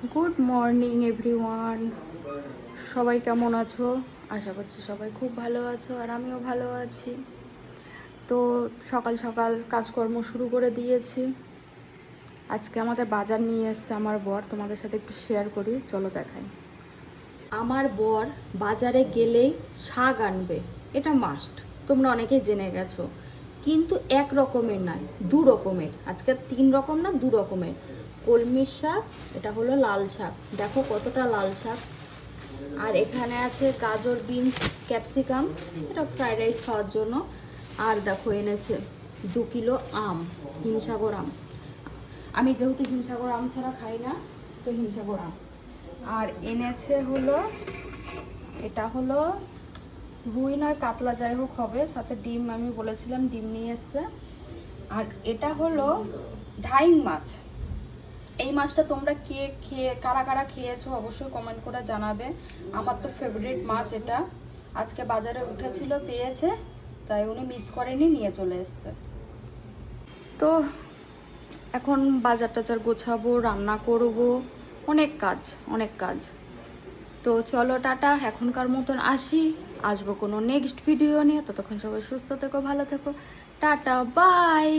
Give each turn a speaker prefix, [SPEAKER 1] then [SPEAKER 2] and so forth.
[SPEAKER 1] Good morning everyone, সবাই কেমন আছো? আশা করছি সবাই খুব ভালো আছো, আর আমিও ভালো আছি। তো সকাল সকাল কাজকর্ম শুরু করে দিয়েছি। আজকে আমাদের বাজার নিয়ে এসছে আমার বর, তোমাদের সাথে একটু শেয়ার করি, চলো দেখাই। আমার বর বাজারে গেলেই শাক আনবে, এটা মাস্ট, তোমরা অনেকেই জেনে গেছো। কিন্তু এক রকমের নয়, দু রকমের। আজকে 3 রকম না, 2 রকমের। কলমির শাক, এটা হলো লাল শাক, দেখো কতটা লাল শাক। আর এখানে আছে গাজর, বিনস, ক্যাপসিকাম, এটা ফ্রাইড রাইস খাওয়ার জন্য। আর দেখো এনেছে 2 কিলো আম, হিমসাগর আম। আমি যেহেতু হিমসাগর আম ছাড়া খাই না, তো হিমসাগর আম। আর এনেছে হলো, এটা হলো রুই নয় কাতলা, যাই হোক হবে, সাথে ডিম, আমি বলেছিলাম ডিম নিয়ে এসছে। আর এটা হলো ঢাইং মাছ। এই মাছটা তোমরা কারা কারা খেয়েছো অবশ্যই কমেন্ট করে জানাবে। আমার তো ফেভারিট মাছ এটা। আজকে বাজারে উঠেছিল, পেয়েছে, তাই উনি মিস করেনি, নিয়ে চলে এসছে। তো এখন বাজার টাজার গোছাবো, রান্না করব, অনেক কাজ অনেক কাজ। তো চলো টাটা, এখনকার মতন আসি, আসবো কোনো নেক্সট ভিডিও নিয়ে। ততক্ষণ সবাই সুস্থ থেকো, ভালো থেকো, টাটা, বাই।